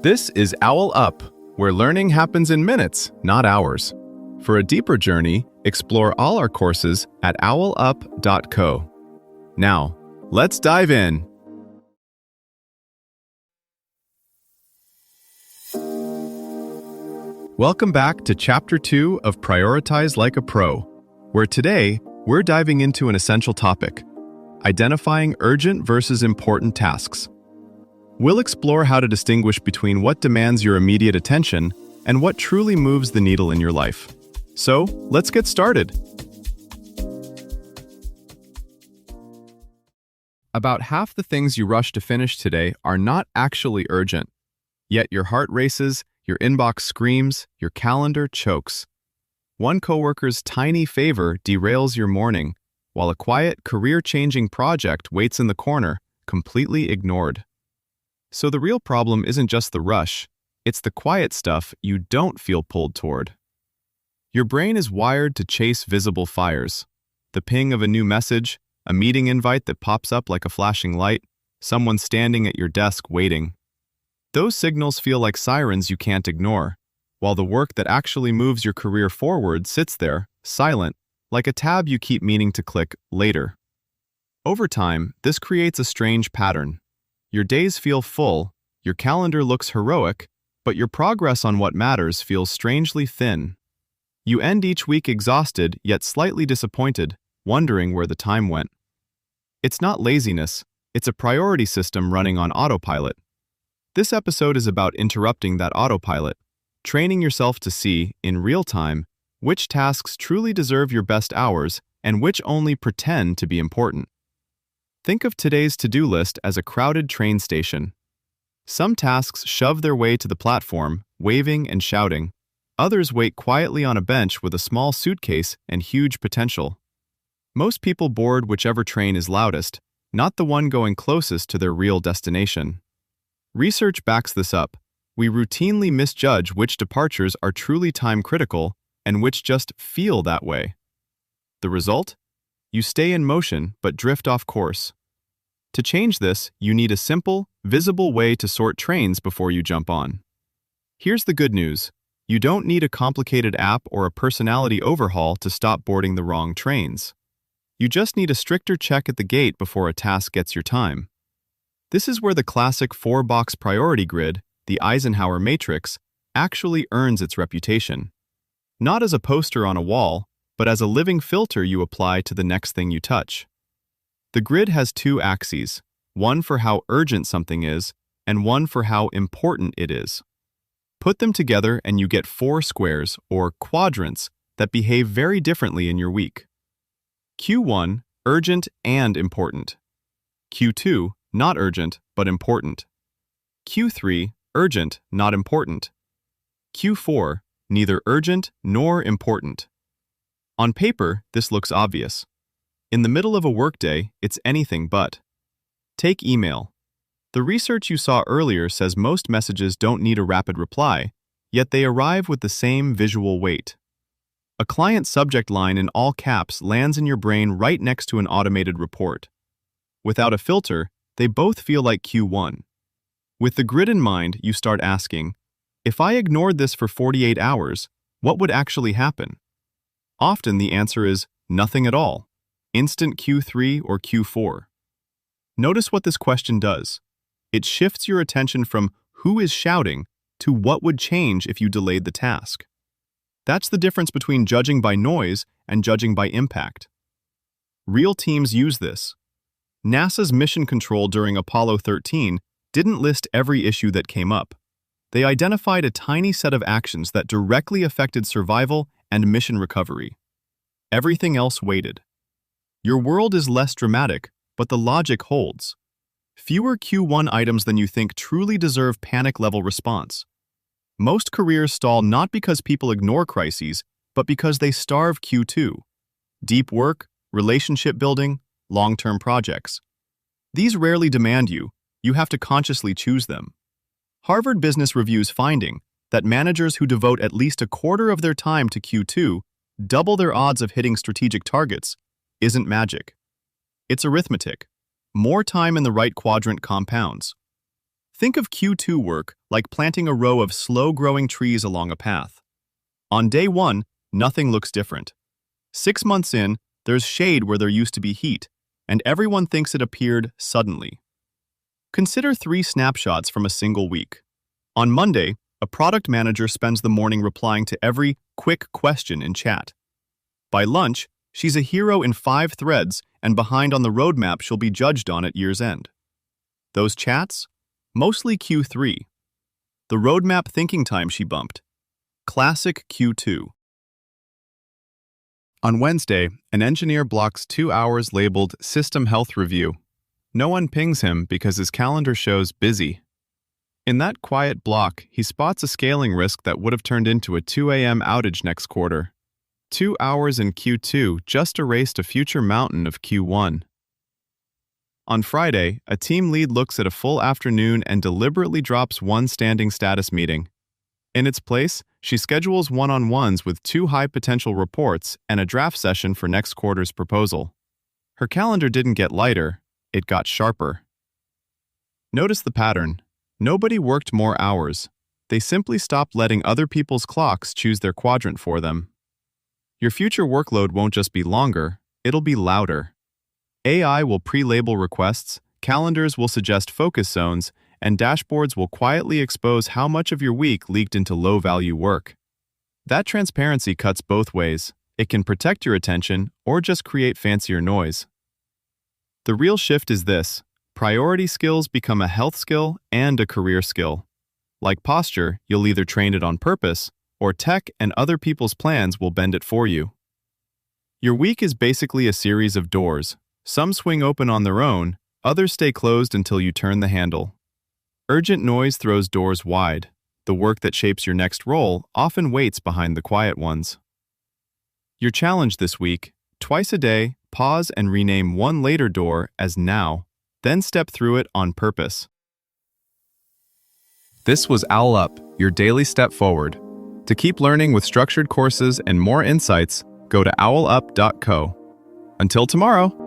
This is OwlUp, where learning happens in minutes, not hours. For a deeper journey, explore all our courses at owlup.co. Now, let's dive in. Welcome back to Chapter 2 of Prioritize Like a Pro, where today we're diving into an essential topic: identifying urgent versus important tasks. We'll explore how to distinguish between what demands your immediate attention and what truly moves the needle in your life. So, let's get started. About half the things you rush to finish today are not actually urgent. Yet your heart races, your inbox screams, your calendar chokes. One coworker's tiny favor derails your morning, while a quiet, career-changing project waits in the corner, completely ignored. So the real problem isn't just the rush, it's the quiet stuff you don't feel pulled toward. Your brain is wired to chase visible fires. The ping of a new message, a meeting invite that pops up like a flashing light, someone standing at your desk waiting. Those signals feel like sirens you can't ignore, while the work that actually moves your career forward sits there, silent, like a tab you keep meaning to click later. Over time, this creates a strange pattern. Your days feel full, your calendar looks heroic, but your progress on what matters feels strangely thin. You end each week exhausted yet slightly disappointed, wondering where the time went. It's not laziness, it's a priority system running on autopilot. This episode is about interrupting that autopilot, training yourself to see, in real time, which tasks truly deserve your best hours and which only pretend to be important. Think of today's to-do list as a crowded train station. Some tasks shove their way to the platform, waving and shouting. Others wait quietly on a bench with a small suitcase and huge potential. Most people board whichever train is loudest, not the one going closest to their real destination. Research backs this up. We routinely misjudge which departures are truly time-critical and which just feel that way. The result? You stay in motion but drift off course. To change this, you need a simple, visible way to sort trains before you jump on. Here's the good news. You don't need a complicated app or a personality overhaul to stop boarding the wrong trains. You just need a stricter check at the gate before a task gets your time. This is where the classic 4-box priority grid, the Eisenhower matrix, actually earns its reputation. Not as a poster on a wall, but as a living filter you apply to the next thing you touch. The grid has two axes, one for how urgent something is, and one for how important it is. Put them together and you get 4 squares, or quadrants, that behave very differently in your week. Q1, urgent and important. Q2, not urgent, but important. Q3, urgent, not important. Q4, neither urgent nor important. On paper, this looks obvious. In the middle of a workday, it's anything but. Take email. The research you saw earlier says most messages don't need a rapid reply, yet they arrive with the same visual weight. A client subject line in all caps lands in your brain right next to an automated report. Without a filter, they both feel like Q1. With the grid in mind, you start asking, if I ignored this for 48 hours, what would actually happen? Often the answer is nothing at all, instant Q3 or Q4. Notice what this question does. It shifts your attention from who is shouting to what would change if you delayed the task. That's the difference between judging by noise and judging by impact. Real teams use this. NASA's mission control during Apollo 13 didn't list every issue that came up. They identified a tiny set of actions that directly affected survival and mission recovery. Everything else waited. Your world is less dramatic, but the logic holds. Fewer Q1 items than you think truly deserve panic-level response. Most careers stall not because people ignore crises, but because they starve Q2. Deep work, relationship building, long-term projects. These rarely demand you have to consciously choose them. Harvard Business Review's finding that managers who devote at least a quarter of their time to Q2 double their odds of hitting strategic targets isn't magic. It's arithmetic. More time in the right quadrant compounds. Think of Q2 work like planting a row of slow-growing trees along a path. On day 1, nothing looks different. 6 months in, there's shade where there used to be heat, and everyone thinks it appeared suddenly. Consider 3 snapshots from a single week. On Monday, a product manager spends the morning replying to every quick question in chat. By lunch, she's a hero in 5 threads and behind on the roadmap she'll be judged on at year's end. Those chats? Mostly Q3. The roadmap thinking time she bumped. Classic Q2. On Wednesday, an engineer blocks 2 hours labeled System Health Review. No one pings him because his calendar shows busy. In that quiet block, he spots a scaling risk that would have turned into a 2 a.m. outage next quarter. 2 hours in Q2 just erased a future mountain of Q1. On Friday, a team lead looks at a full afternoon and deliberately drops 1 standing status meeting. In its place, she schedules one-on-ones with 2 high-potential reports and a draft session for next quarter's proposal. Her calendar didn't get lighter, it got sharper. Notice the pattern. Nobody worked more hours. They simply stopped letting other people's clocks choose their quadrant for them. Your future workload won't just be longer, it'll be louder. AI will pre-label requests, calendars will suggest focus zones, and dashboards will quietly expose how much of your week leaked into low-value work. That transparency cuts both ways. It can protect your attention or just create fancier noise. The real shift is this: priority skills become a health skill and a career skill. Like posture, you'll either train it on purpose, or tech and other people's plans will bend it for you. Your week is basically a series of doors. Some swing open on their own, others stay closed until you turn the handle. Urgent noise throws doors wide. The work that shapes your next role often waits behind the quiet ones. Your challenge this week: twice a day, pause and rename one later door as now, then step through it on purpose. This was OwlUp, your daily step forward. To keep learning with structured courses and more insights, go to owlup.co. Until tomorrow!